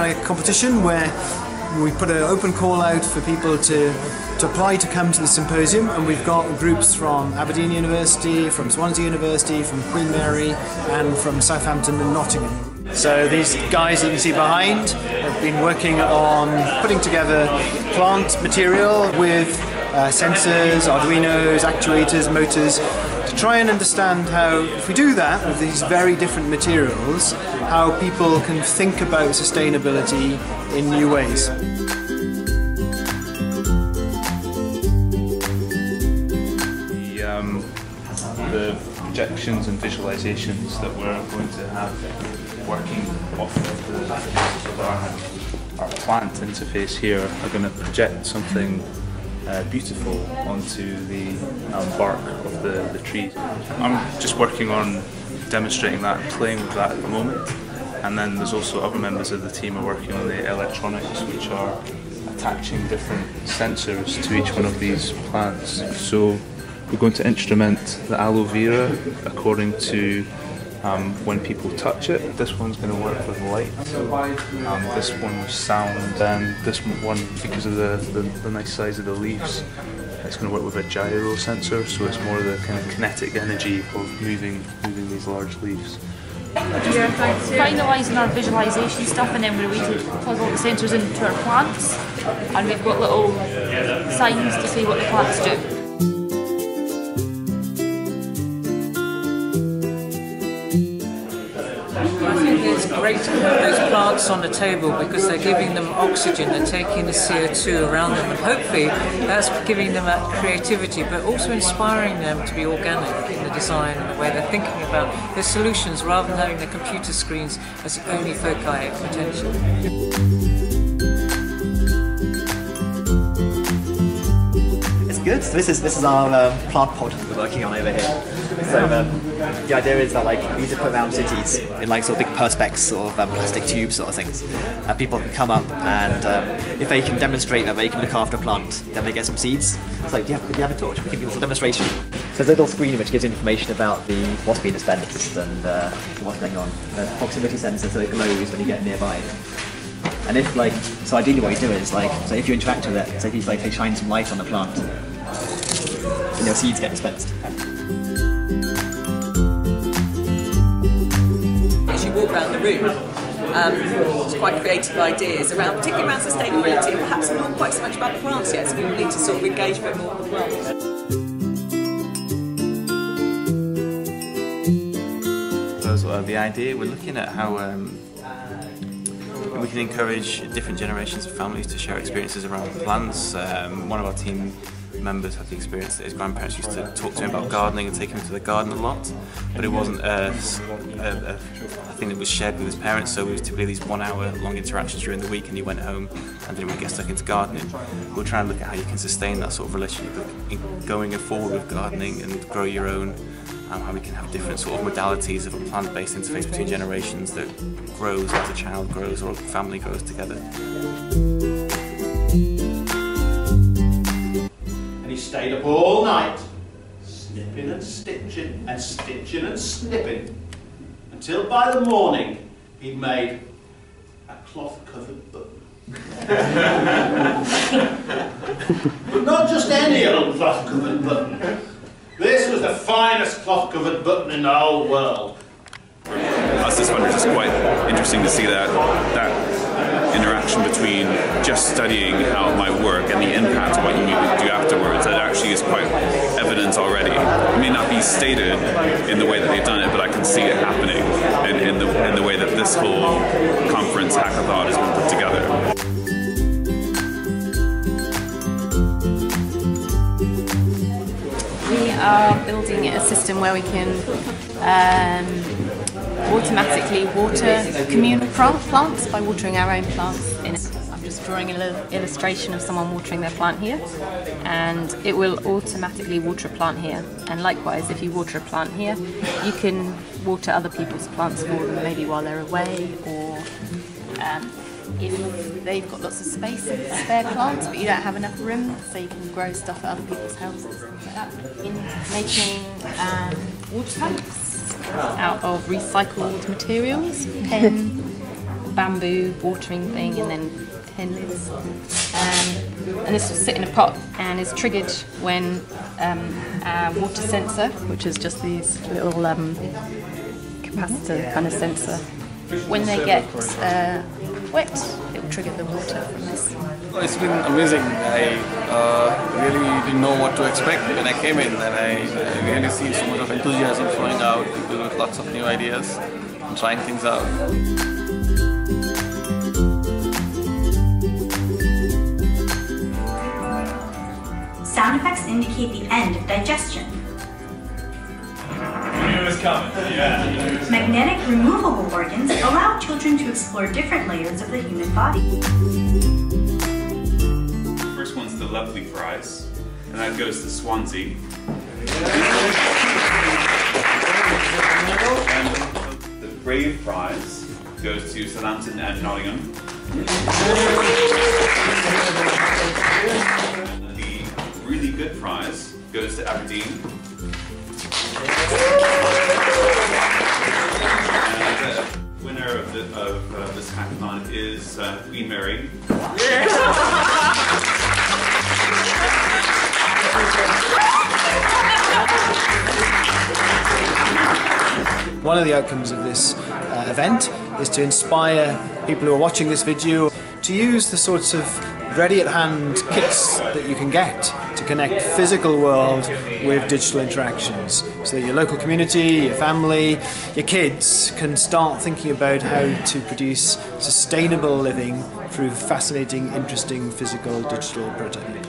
a competition where we put an open call out for people to apply to come to the symposium, and we've got groups from Aberdeen University, from Swansea University, from Queen Mary and from Southampton and Nottingham. So these guys that you can see behind have been working on putting together plant material with sensors, Arduinos, actuators, motors, to try and understand how, if we do that with these very different materials, how people can think about sustainability in new ways. The projections and visualizations that we're going to have working off of our plant interface here are going to project something beautiful onto the bark of the trees. I'm just working on demonstrating that and playing with that at the moment, and then there's also other members of the team are working on the electronics, which are attaching different sensors to each one of these plants. So we're going to instrument the aloe vera according to when people touch it. This one's going to work with light, this one with sound, and this one, because of the nice size of the leaves, it's going to work with a gyro sensor, so it's more the kind of kinetic energy of moving these large leaves. Finalising our visualisation stuff, and then we're waiting to plug all the sensors into our plants, and we've got little signs to say what the plants do. I think it's great to have those plants on the table because they're giving them oxygen, they're taking the CO2 around them, and hopefully that's giving them that creativity, but also inspiring them to be organic in the design and the way they're thinking about their solutions rather than having the computer screens as the only foci of potential. Good. So this is our plant pod we're working on over here. So the idea is that we need to put around cities in sort of big perspex sort of plastic tubes sort of things. People can come up and if they can demonstrate that they can look after a plant, then they get some seeds. So do you have a torch? We can do a demonstration. So there's a little screen which gives information about what's being dispensed and what's going on. There's a proximity sensor, so it glows when you get nearby. And if so ideally what you do is so if you interact with it, so if you they shine some light on the plant, and your seeds get dispensed. As you walk around the room, it's quite creative ideas particularly around sustainability, and perhaps not quite so much about plants yet, so we need to sort of engage a bit more with the plants. The idea, we're looking at how we can encourage different generations of families to share experiences around plants. One of our team members had the experience that his grandparents used to talk to him about gardening and take him to the garden a lot, but it wasn't a thing that was shared with his parents, so it was typically these 1 hour long interactions during the week, and he went home and didn't really get stuck into gardening. We'll try and look at how you can sustain that sort of relationship going forward with gardening and grow your own, how we can have different sort of modalities of a plant-based interface between generations that grows as a child grows or a family grows together. He stayed up all night, snipping and stitching and stitching and snipping, until by the morning he'd made a cloth-covered button. But not just any old cloth-covered button. This was the finest cloth-covered button in the whole world. Us as funders, it's quite interesting to see that interaction between just studying how it might work and the impact of what you need to do afterwards. That actually is quite evident already. It may not be stated in the way that they've done it, but I can see it happening in the way that this whole conference hackathon has been put together. We are building a system where we can automatically water communal plants by watering our own plants. I'm just drawing a little illustration of someone watering their plant here, and it will automatically water a plant here. And likewise, if you water a plant here, you can water other people's plants for them, maybe while they're away, or if they've got lots of space and spare plants but you don't have enough room, so you can grow stuff at other people's houses, things like that. In making water tanks out of recycled materials, pen, little bamboo watering thing, and then hen lids. And this will sit in a pot and is triggered when our water sensor, which is just these little capacitor kind of sensor, when they get wet, it will trigger the water from this. It's been amazing. I really didn't know what to expect when I came in, and I really see so much of enthusiasm flowing out, people with lots of new ideas and trying things out. Sound effects indicate the end of digestion. Magnetic removable organs allow children to explore different layers of the human body. The first one's the lovely fries, and that goes to Swansea. And the brave fries goes to Southampton and Nottingham. The really good fries goes to Aberdeen. And the winner of this hackathon is Queen Mary. One of the outcomes of this event is to inspire people who are watching this video to use the sorts of ready-at-hand kits that you can get to connect physical world with digital interactions, so that your local community, your family, your kids can start thinking about how to produce sustainable living through fascinating, interesting physical digital prototyping.